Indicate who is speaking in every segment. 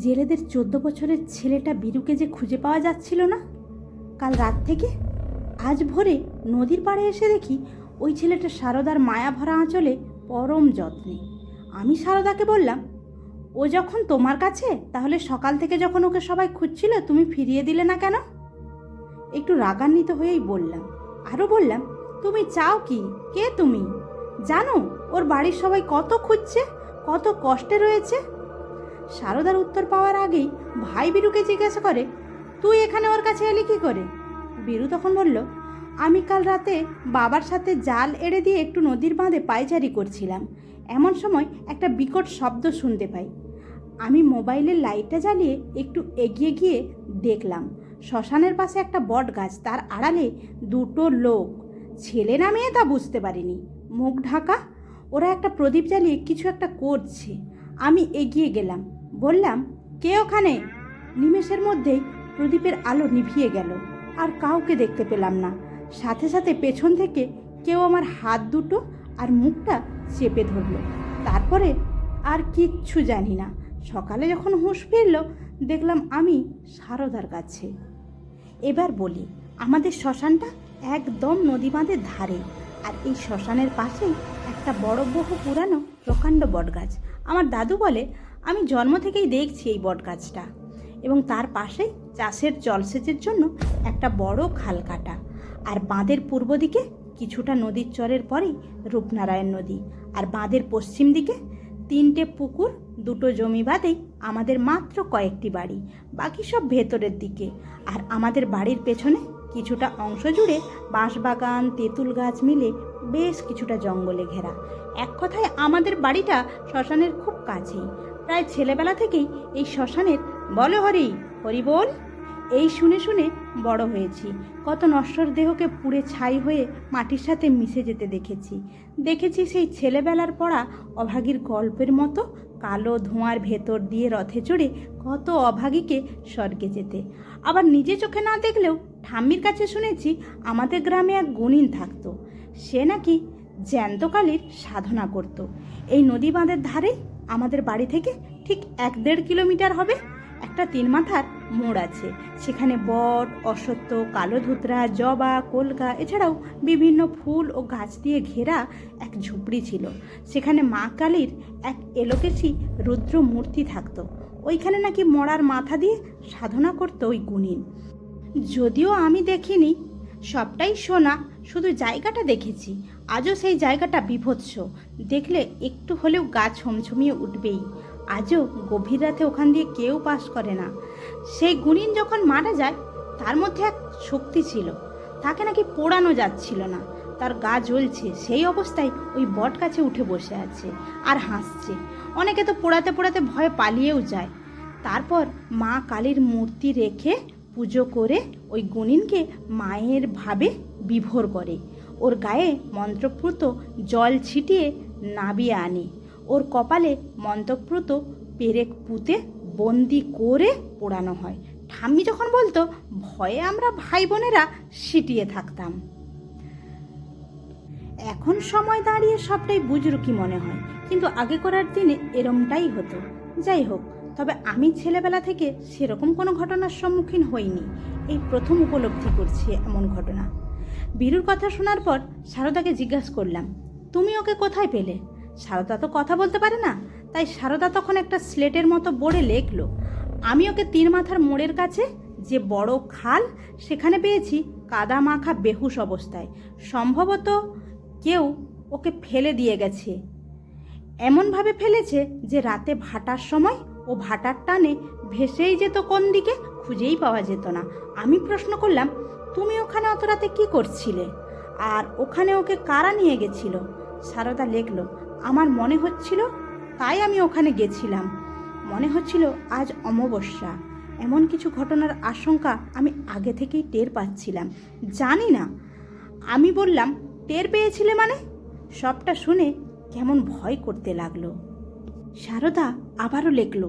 Speaker 1: জেলেদের 14 বছরের ছেলেটা বীরুকে যে খুঁজে পাওয়া যাচ্ছিল না, কাল রাত থেকে আজ ভোরে নদীর পাড়ে এসে দেখি ওই ছেলেটা সারদার মায়া ভরা আঁচলে পরম যত্নে। আমি সারদাকে বললাম, ও যখন তোমার কাছে, তাহলে সকাল থেকে যখন ওকে সবাই খুঁজছিল তুমি ফিরিয়ে দিলে না কেন? একটু রাগান্বিত হয়েই বললাম। আরও বললাম, তুমি চাও কি? কে তুমি? জানো ওর বাড়ির সবাই কত খুঁজছে, কত কষ্টে রয়েছে? সারদার উত্তর পাওয়ার আগেই ভাই বীরুকে জিজ্ঞাসা করে, তুই এখানে ওর কাছে এলি কী করে? বীরু তখন বলল, আমি কাল রাতে বাবার সাথে জাল এড়ে দিয়ে একটু নদীর বাঁধে পায়চারি করছিলাম। এমন সময় একটা বিকট শব্দ শুনতে পাই। আমি মোবাইলের লাইটটা জ্বালিয়ে একটু এগিয়ে গিয়ে দেখলাম শ্মশানের পাশে একটা বট গাছ, তার আড়ালে দুটো লোক, ছেলে না মেয়ে তা বুঝতে পারিনি, মুখ ঢাকা। ওরা একটা প্রদীপ জ্বালিয়ে কিছু একটা করছে। আমি এগিয়ে গেলাম, বললাম, কে ওখানে? নিমেষের মধ্যেই প্রদীপের আলো নিভিয়ে গেল, আর কাউকে দেখতে পেলাম না। সাথে সাথে পেছন থেকে কেউ আমার হাত দুটো আর মুখটা চেপে ধরল। তারপরে আর কিচ্ছু জানি না। সকালে যখন হুঁশ ফিরল, দেখলাম আমি সারদার কাছে। এবার বলি, আমাদের শ্মশানটা একদম নদী বাঁধের ধারে, আর এই শ্মশানের পাশেই একটা বড় বহু পুরানো প্রকাণ্ড বটগাছ। আমার দাদু বলে, আমি জন্ম থেকেই দেখছি এই বটগাছটা, এবং তার পাশেই চাষের জলসেচের জন্য একটা বড় খাল কাটা, আর বাঁধের পূর্ব দিকে কিছুটা নদীর চরের পরেই রূপনারায়ণ নদী, আর বাঁধের পশ্চিম দিকে 3টে পুকুর, 2টো জমি বাদেই আমাদের মাত্র কয়েকটি বাড়ি, বাকি সব ভেতরের দিকে। আর আমাদের বাড়ির পেছনে কিছুটা অংশ জুড়ে বাঁশবাগান, তেঁতুল গাছ মিলে বেশ কিছুটা জঙ্গলে ঘেরা। এক কথায় আমাদের বাড়িটা শ্মশানের খুব কাছেই। প্রায় ছেলেবেলা থেকেই এই শ্মশানের বলো হরি, হরি বল, এই শুনে শুনে বড় হয়েছি। কত নশ্বর দেহকে পুড়ে ছাই হয়ে মাটির সাথে মিশে যেতে দেখেছি সেই ছেলেবেলার পড়া অভাগীর গল্পের মতো কালো ধোঁয়ার ভেতর দিয়ে রথে চড়ে কত অভাগীকে স্বর্গে যেতে। আবার নিজে চোখে না দেখলেও ঠাম্মির কাছে শুনেছি আমাদের গ্রামে এক গুণিন থাকতো, সে নাকি জ্যান্তকালীর সাধনা করত। এই নদী বাঁধের ধারেই আমাদের বাড়ি থেকে ঠিক 1-1.5 কিলোমিটার হবে একটা 3 মাথার মোড় আছে। সেখানে বট, অশ্বত্থ, কালো ধুতরা, জবা, কলকা, এছাড়াও বিভিন্ন ফুল ও গাছ দিয়ে ঘেরা এক ঝুপড়ি ছিল। সেখানে মা কালীর এক এলোকেশী রুদ্র মূর্তি থাকতো। ওইখানে নাকি মরার মাথা দিয়ে সাধনা করতো ওই গুণিন। যদিও আমি দেখিনি, সবটাই শোনা, শুধু জায়গাটা দেখেছি। আজও সেই জায়গাটা বীভৎস, দেখলে একটু হলেও গা ছমছমিয়ে উঠবেই। আজও গভীর রাতে ওখান দিয়ে কেউ পাস করে না। সেই গুণিন যখন মারা যায়, তার মধ্যে এক শক্তি ছিল, তাকে নাকি পোড়ানো যাচ্ছিল না, তার গা জ্বলছে। সেই অবস্থায় ওই বট গাছে উঠে বসে আছে আর হাসছে। অনেকে তো পোড়াতে পোড়াতে ভয়ে পালিয়েও যায়। তারপর মা কালীর মূর্তি রেখে পুজো করে ওই গুণিনকে মায়ের ভাবে বিভোর করে, ওর গায়ে মন্ত্রপ্রুত জল ছিটিয়ে নাবিয়ে আনে, ওর কপালে মন্ত্রপ্রুত পেরেক পুঁতে বন্দি করে পোড়ানো হয়। ঠাম্মি যখন বলতো, ভয়ে আমরা ভাই বোনেরা সিটিয়ে থাকতাম। এখন সময় দাঁড়িয়ে সবটাই বুজরুকি মনে হয়, কিন্তু আগে করার দিনে এরমটাই হতো। যাই হোক, তবে আমি ছেলেবেলা থেকে সেরকম কোনো ঘটনার সম্মুখীন হইনি, এই প্রথম উপলব্ধি করছি এমন ঘটনা। বীরুর কথা শোনার পর সারদাকে জিজ্ঞাসা করলাম, তুমি ওকে কোথায় পেলে? সারদা তো কথা বলতে পারে না, তাই সারদা তখন একটা স্লেটের মতো বোর্ডে লেখলো, আমি ওকে 3 মাথার মোড়ের কাছে যে বড় খাল, সেখানে পেয়েছি কাদা মাখা বেহুশ অবস্থায়। সম্ভবত কেউ ওকে ফেলে দিয়ে গেছে, এমনভাবে ফেলেছে যে রাতে ভাটার সময় ও ভাটার টানে ভেসেই যেত কোন দিকে, খুঁজেই পাওয়া যেত না। আমি প্রশ্ন করলাম, তুমি ওখানে অত রাতে কী করছিলে, আর ওখানে ওকে কারা নিয়ে গেছিল? সারদা লেখল, আমার মনে হচ্ছিল তাই আমি ওখানে গেছিলাম। মনে হচ্ছিল আজ অমাবস্যা। এমন কিছু ঘটনার আশঙ্কা আমি আগে থেকেই টের পাচ্ছিলাম। জানি না। আমি বললাম, টের পেয়েছিলে মানে? সবটা শুনে কেমন ভয় করতে লাগলো। সারদা আবারও লেখল,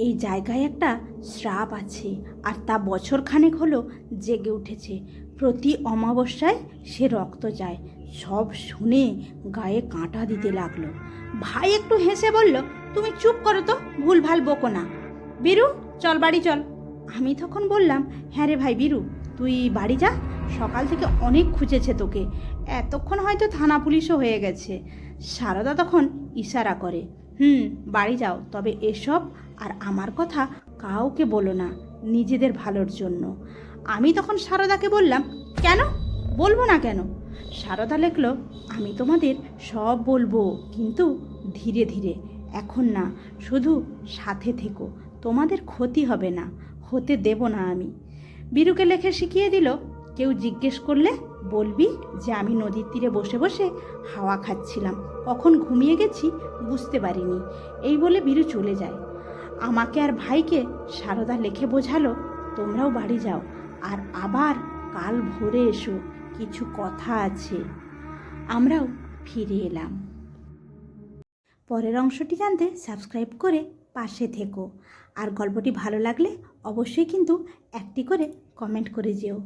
Speaker 1: এই জায়গায় একটা শ্রাপ আছে, আর তা বছরখানেক হলো জেগে উঠেছে। প্রতি অমাবস্যায় সে রক্ত যায়। সব শুনে গায়ে কাঁটা দিতে লাগলো। ভাই একটু হেসে বলল, তুমি চুপ করো তো, ভুলভাল বকো না। বীরু চল বাড়ি চল। আমি তখন বললাম, হ্যাঁ রে ভাই বীরু, তুই বাড়ি যা, সকাল থেকে অনেক খুঁজেছে তোকে, এতক্ষণ হয়তো থানা পুলিশও হয়ে গেছে। সারদা তখন ইশারা করে, বাড়ি যাও, তবে এসব আর আমার কথা কাউকে বলো না, নিজেদের ভালোর জন্য। আমি তখন সারদাকে বললাম, কেন বলবো না কেন? সারদা লিখল, আমি তোমাদের সব বলবো, কিন্তু ধীরে ধীরে, এখন না, শুধু সাথে থেকো, তোমাদের ক্ষতি হবে না, হতে দেব না আমি। বীরুকে লেখে শিখিয়ে দিল, কেউ জিজ্ঞেস করলে বলবি যে আমি নদীর তীরে বসে বসে হাওয়া খাচ্ছিলাম, কখন ঘুমিয়ে গেছি বুঝতে পারিনি। এই বলে বীরু চলে যায়। আমাকে আর ভাইকে সারদা লেখে বোঝালো, তোমরাও বাড়ি যাও, আর আবার কাল ভোরে এসো, কিছু কথা আছে। আমরাও ফিরে এলাম। পরের অংশটি জানতে সাবস্ক্রাইব করে পাশে থেকো। আর গল্পটি ভালো লাগলে অবশ্যই কিন্তু একটি করে কমেন্ট করে যেও।